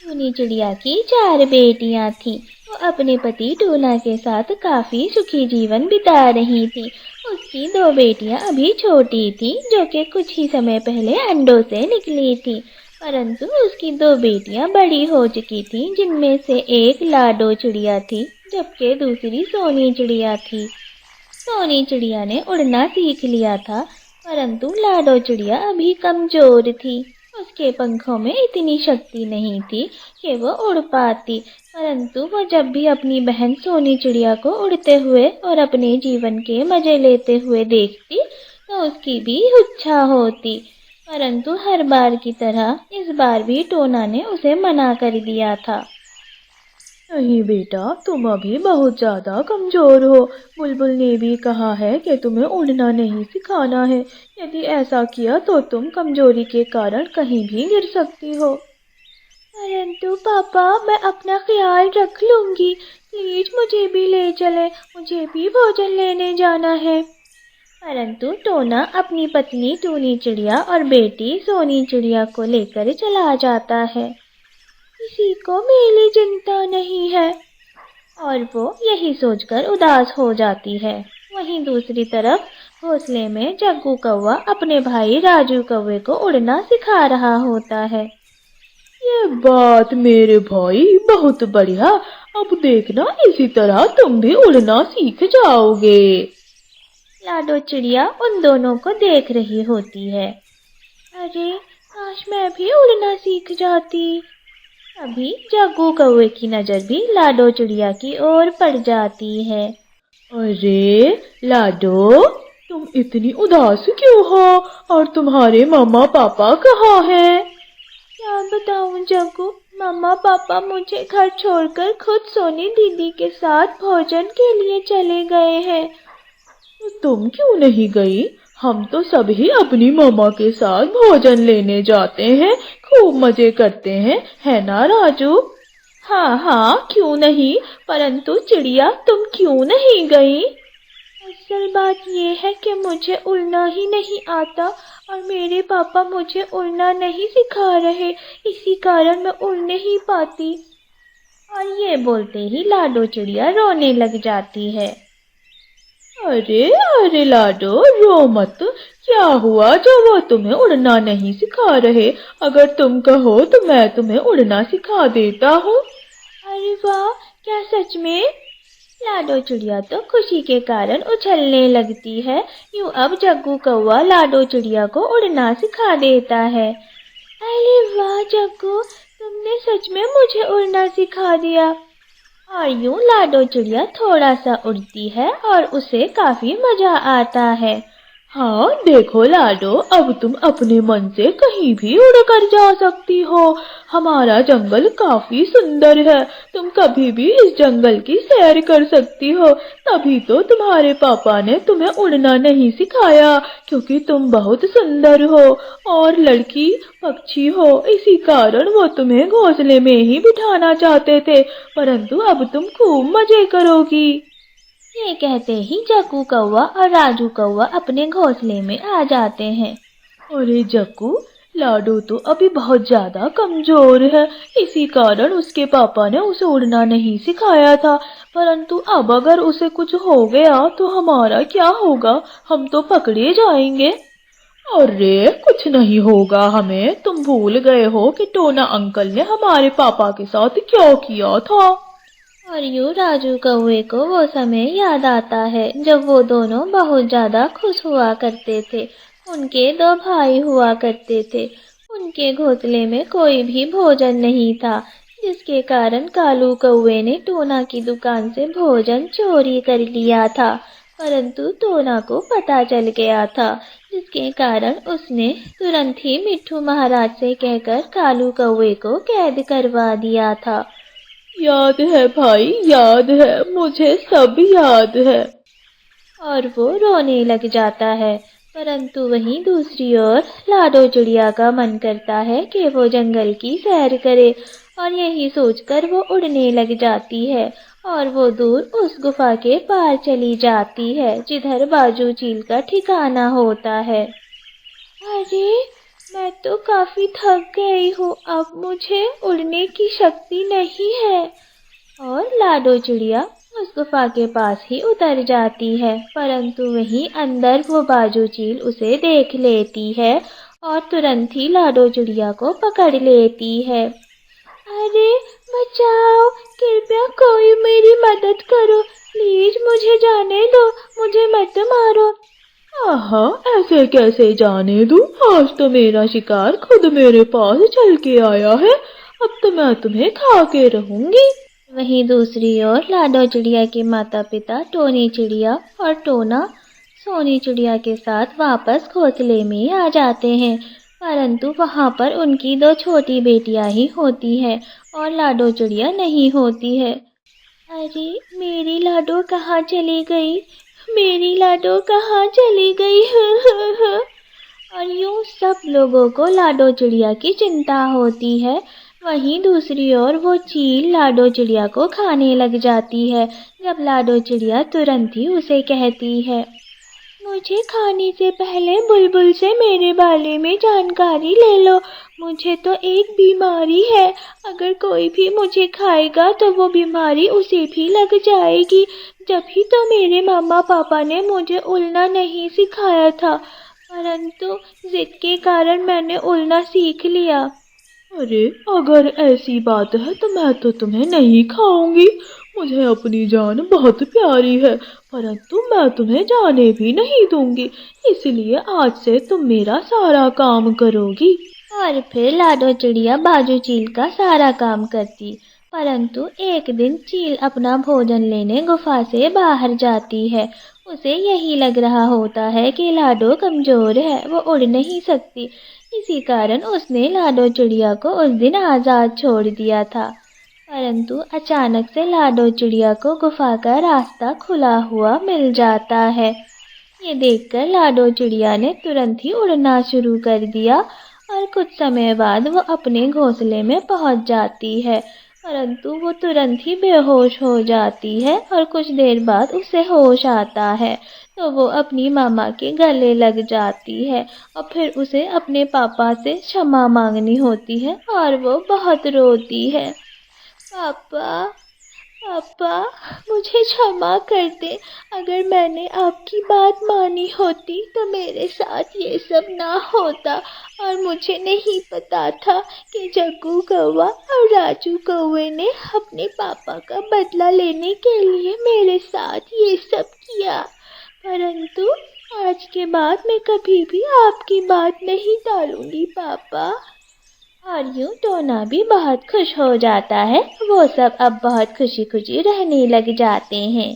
टूनी चिड़िया की 4 बेटियां थीं। वो अपने पति टोना के साथ काफी सुखी जीवन बिता रही थीं। उसकी 2 बेटियां अभी छोटी थीं, जो कि कुछ ही समय पहले अंडों से निकली थीं, परंतु उसकी 2 बेटियां बड़ी हो चुकी थीं, जिनमें से एक लाडो चिड़िया थी, जबकि दूसरी सोनी चिड़िया थी। सोनी चिड़िया ने उड़ना सीख लिया था, परंतु लाडो चिड़िया अभी कमजोर थी। उसके पंखों में इतनी शक्ति नहीं थी कि वो उड़ पाती, परंतु वो जब भी अपनी बहन सोनी चिड़िया को उड़ते हुए और अपने जीवन के मजे लेते हुए देखती, तो उसकी भी इच्छा होती। परंतु हर बार की तरह इस बार भी टोना ने उसे मना कर दिया था। नहीं बेटा, तुम अभी बहुत ज्यादा कमजोर हो। बुलबुल ने भी कहा है कि तुम्हें उड़ना नहीं सिखाना है। यदि ऐसा किया तो तुम कमजोरी के कारण कहीं भी गिर सकती हो। परंतु पापा, मैं अपना ख्याल रख लूंगी। प्लीज मुझे भी ले चले, मुझे भी भोजन लेने जाना है। परंतु टोना अपनी पत्नी टूनी चिड़िया और बेटी सोनी चिड़िया को लेकर चला जाता है। किसी को मेरी चिंता नहीं है, और वो यही सोचकर उदास हो जाती है। वहीं दूसरी तरफ घोंसले में जग्गू कौवा अपने भाई राजू कौवे को उड़ना सिखा रहा होता है। ये बात मेरे भाई बहुत बढ़िया। अब देखना, इसी तरह तुम भी उड़ना सीख जाओगे। लाडो चिड़िया उन दोनों को देख रही होती है। अरे काश मैं भी उड़ना सीख जाती। अभी जग्गू कौवे की नजर भी लाडो चिड़िया की ओर पड़ जाती है। अरे लाडो, तुम इतनी उदास क्यों हो? और तुम्हारे मम्मा पापा कहाँ हैं? क्या बताऊं जग्गू, मम्मा पापा मुझे घर छोड़कर खुद सोनी दीदी के साथ भोजन के लिए चले गए हैं। तो तुम क्यों नहीं गई? हम तो सभी अपनी मम्मा के साथ भोजन लेने जाते हैं, खूब मजे करते हैं, है ना राजू? हाँ हाँ, क्यों नहीं, परंतु चिड़िया तुम क्यों नहीं गई? असल बात ये है कि मुझे उड़ना ही नहीं आता और मेरे पापा मुझे उड़ना नहीं सिखा रहे, इसी कारण मैं उड़ नहीं पाती। और ये बोलते ही लाडो चिड़िया रोने लग जाती है। अरे अरे लाडो, रो मत। क्या हुआ जो वो तुम्हें उड़ना नहीं सिखा रहे? अगर तुम कहो तो मैं तुम्हें उड़ना सिखा देता हूँ। अरे वाह, क्या सच में? लाडो चिड़िया तो खुशी के कारण उछलने लगती है। यूं अब जग्गू कौवा लाडो चिड़िया को उड़ना सिखा देता है। अरे वाह जग्गू, तुमने सच में मुझे उड़ना सिखा दिया। और यूं लाडो चिड़िया थोड़ा सा उड़ती है और उसे काफी मजा आता है। हाँ देखो लाडो, अब तुम अपने मन से कहीं भी उड़ कर जा सकती हो। हमारा जंगल काफी सुंदर है, तुम कभी भी इस जंगल की सैर कर सकती हो। तभी तो तुम्हारे पापा ने तुम्हें उड़ना नहीं सिखाया, क्योंकि तुम बहुत सुंदर हो और लड़की पक्षी हो, इसी कारण वो तुम्हें घोंसले में ही बिठाना चाहते थे। परंतु अब तुम खूब मजे करोगी। ये कहते ही जग्गू कौवा और राजू कौवा अपने घोंसले में आ जाते हैं। अरे जग्गू, लाडो तो अभी बहुत ज्यादा कमजोर है, इसी कारण उसके पापा ने उसे उड़ना नहीं सिखाया था। परंतु अब अगर उसे कुछ हो गया तो हमारा क्या होगा? हम तो पकड़े जाएंगे। अरे कुछ नहीं होगा हमें, तुम भूल गए हो कि टोना अंकल ने हमारे पापा के साथ क्या किया था। और यूं राजू कौवे को वो समय याद आता है जब वो दोनों बहुत ज्यादा खुश हुआ करते थे। उनके 2 भाई हुआ करते थे। उनके घोंसले में कोई भी भोजन नहीं था, जिसके कारण कालू कौवे ने टोना की दुकान से भोजन चोरी कर लिया था। परंतु टोना को पता चल गया था, जिसके कारण उसने तुरंत ही मिट्ठू महाराज से कहकर कालू कौवे को कैद करवा दिया था। याद है भाई, याद है, मुझे सब याद है। और वो रोने लग जाता है। परंतु वहीं दूसरी ओर लाडो चिड़िया का मन करता है कि वो जंगल की सैर करे, और यही सोचकर वो उड़ने लग जाती है और वो दूर उस गुफा के पार चली जाती है जिधर बाजू चील का ठिकाना होता है। अरे मैं तो काफी थक गई हूँ, अब मुझे उड़ने की शक्ति नहीं है। और लाडो चिड़िया उस गुफा के पास ही उतर जाती है, परंतु वहीं अंदर वो बाजू चील उसे देख लेती है और तुरंत ही लाडो चिड़िया को पकड़ लेती है। अरे बचाओ, कृपया कोई मेरी मदद करो, प्लीज मुझे जाने दो, मुझे मत मारो। आहा, ऐसे कैसे जाने दूं? आज तो मेरा शिकार खुद मेरे पास चल के आया है, अब तो मैं तुम्हें खा के रहूंगी। वहीं दूसरी ओर लाडो चिड़िया के माता पिता टोनी चिड़िया और टोना सोनी चिड़िया के साथ वापस घोंसले में आ जाते हैं, परंतु वहां पर उनकी दो छोटी बेटियां ही होती हैं और लाडो चिड़िया नहीं होती है। अरे मेरी लाडो कहाँ चली गई, मेरी लाडो कहाँ चली गई। और यूं सब लोगों को लाडो चिड़िया की चिंता होती है। वहीं दूसरी ओर वो चील लाडो चिड़िया को खाने लग जाती है, जब लाडो चिड़िया तुरंत ही उसे कहती है, मुझे खाने से पहले बुलबुल से मेरे बारे में जानकारी ले लो, मुझे तो एक बीमारी है, अगर कोई भी मुझे खाएगा तो वो बीमारी उसे भी लग जाएगी, जब ही तो मेरे मामा पापा ने मुझे उड़ना नहीं सिखाया था, परंतु जिद के कारण मैंने उड़ना सीख लिया। अरे अगर ऐसी बात है तो मैं तो तुम्हें नहीं खाऊंगी, मुझे अपनी जान बहुत प्यारी है, परंतु मैं तुम्हें जाने भी नहीं दूंगी, इसलिए आज से तुम मेरा सारा काम करोगी। और फिर लाडो चिड़िया बाजू चील का सारा काम करती, परंतु एक दिन चील अपना भोजन लेने गुफा से बाहर जाती है। उसे यही लग रहा होता है कि लाडो कमजोर है, वो उड़ नहीं सकती, इसी कारण उसने लाडो चिड़िया को उस दिन आजाद छोड़ दिया था। परंतु अचानक से लाडो चिड़िया को गुफा का रास्ता खुला हुआ मिल जाता है। ये देखकर लाडो चिड़िया ने तुरंत ही उड़ना शुरू कर दिया और कुछ समय बाद वो अपने घोंसले में पहुंच जाती है, परंतु वो तुरंत ही बेहोश हो जाती है और कुछ देर बाद उसे होश आता है, तो वो अपनी मामा के गले लग जाती है और फिर उसे अपने पापा से क्षमा मांगनी होती है और वो बहुत रोती है। पापा, पापा, मुझे क्षमा कर दे, अगर मैंने आपकी बात मानी होती तो मेरे साथ ये सब ना होता, और मुझे नहीं पता था कि जग्गू कौवा और राजू कौवे ने अपने पापा का बदला लेने के लिए मेरे साथ ये सब किया, परंतु आज के बाद मैं कभी भी आपकी बात नहीं टालूंगी पापा। और यूं टोना भी बहुत खुश हो जाता है, वो सब अब बहुत खुशी खुशी रहने लग जाते हैं।